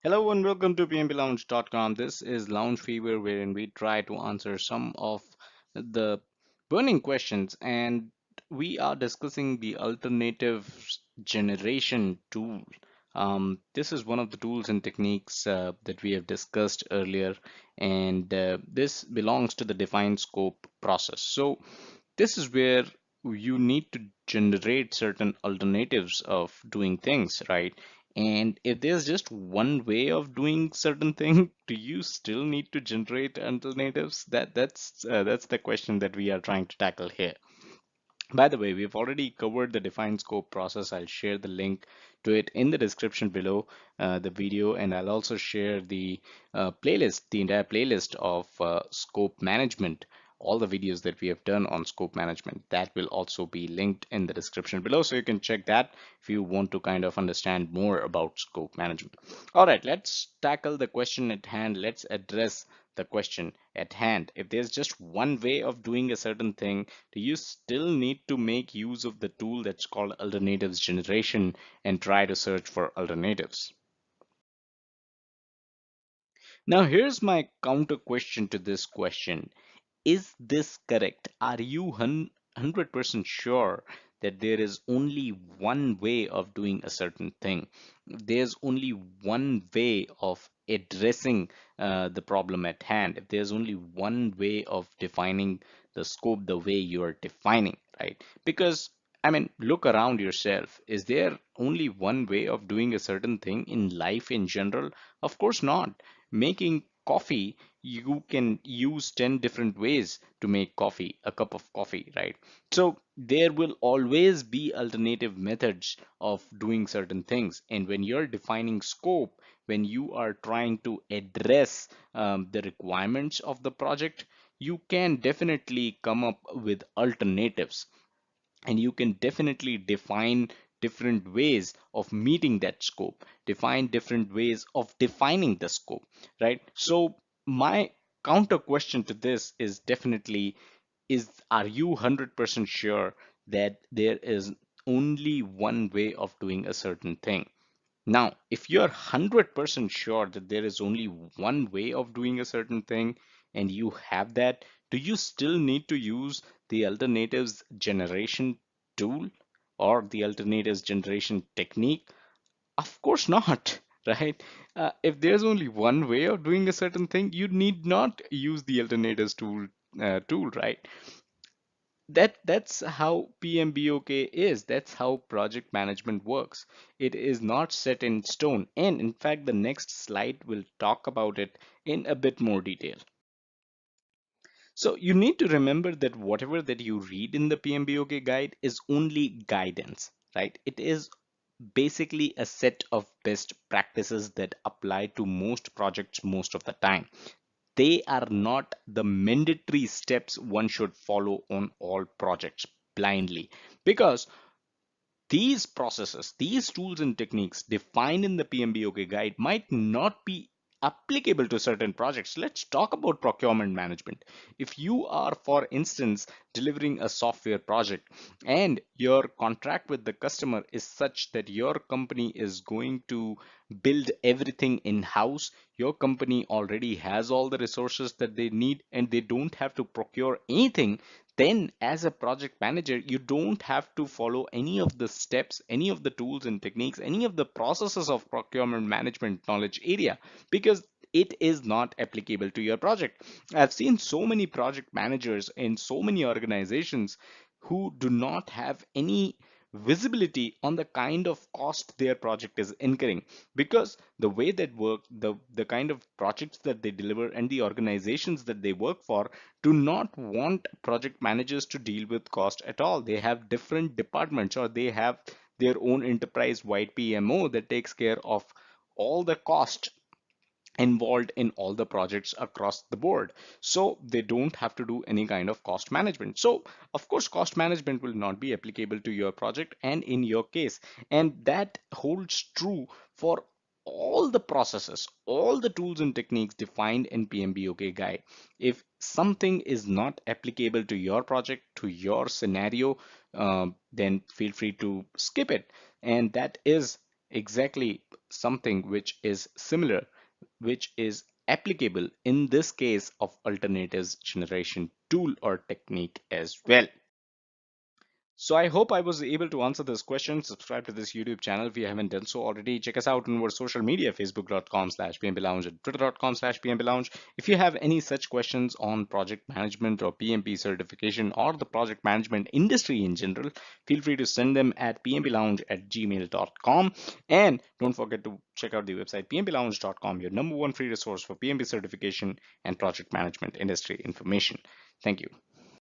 Hello and welcome to pmblounge.com. This is Lounge Fever, wherein we try to answer some of the burning questions, and we are discussing the alternative generation tool. This is one of the tools and techniques that we have discussed earlier, and this belongs to the defined scope process. So, this is where you need to generate certain alternatives of doing things, right? And if there's just one way of doing certain thing, do you still need to generate alternatives? That's the question that we are trying to tackle here. By the way, we've already covered the define scope process. I'll share the link to it in the description below the video, and I'll also share the playlist, the entire playlist of scope management, all the videos that we have done on scope management. That will also be linked in the description below, so you can check that if you want to kind of understand more about scope management. All right, let's tackle the question at hand. Let's address the question at hand. If there's just one way of doing a certain thing, do you still need to make use of the tool that's called alternatives generation and try to search for alternatives? Now, here's my counter question to this question. Is this correct? Are you 100% sure that there is only one way of doing a certain thing? There's only one way of addressing the problem at hand. If there's only one way of defining the scope the way you are defining, right? Because I mean, look around yourself. Is there only one way of doing a certain thing in life in general? Of course not. Making coffee, you can use 10 different ways to make coffee, a cup of coffee, right? So there will always be alternative methods of doing certain things. And when you're defining scope, when you are trying to address the requirements of the project, you can definitely come up with alternatives, and you can definitely define different ways of meeting that scope, define different ways of defining the scope, right? So my counter question to this is definitely, is are you 100% sure that there is only one way of doing a certain thing? Now, if you're 100% sure that there is only one way of doing a certain thing and you have that, do you still need to use the alternatives generation tool or the alternatives generation technique? Of course not, right? If there's only one way of doing a certain thing, you need not use the alternatives tool, right? That's how PMBOK is. That's how project management works. It is not set in stone. And in fact, the next slide will talk about it in a bit more detail. So you need to remember that whatever that you read in the PMBOK guide is only guidance, right? It is basically a set of best practices that apply to most projects most of the time. They are not the mandatory steps one should follow on all projects blindly, because these processes, these tools and techniques defined in the PMBOK guide might not be applicable to certain projects. Let's talk about procurement management. If you are, for instance, delivering a software project and your contract with the customer is such that your company is going to build everything in-house, your company already has all the resources that they need and they don't have to procure anything, then as a project manager, you don't have to follow any of the steps, any of the tools and techniques, any of the processes of procurement management knowledge area, because it is not applicable to your project. I've seen so many project managers in so many organizations who do not have any visibility on the kind of cost their project is incurring, because the way that work, the kind of projects that they deliver and the organizations that they work for do not want project managers to deal with cost at all. They have different departments, or they have their own enterprise wide PMO that takes care of all the cost involved in all the projects across the board. So they don't have to do any kind of cost management. So of course, cost management will not be applicable to your project and in your case. And that holds true for all the processes, all the tools and techniques defined in PMBOK guide. If something is not applicable to your project, to your scenario, then feel free to skip it. And that is exactly something which is similar, which is applicable in this case of alternatives generation tool or technique as well. So I hope I was able to answer this question. Subscribe to this YouTube channel if you haven't done so already. Check us out on our social media, facebook.com/PMP Lounge and twitter.com/PMP Lounge. If you have any such questions on project management or PMP certification or the project management industry in general, feel free to send them at pmplounge@gmail.com. And don't forget to check out the website pmplounge.com, your number one free resource for PMP certification and project management industry information. Thank you.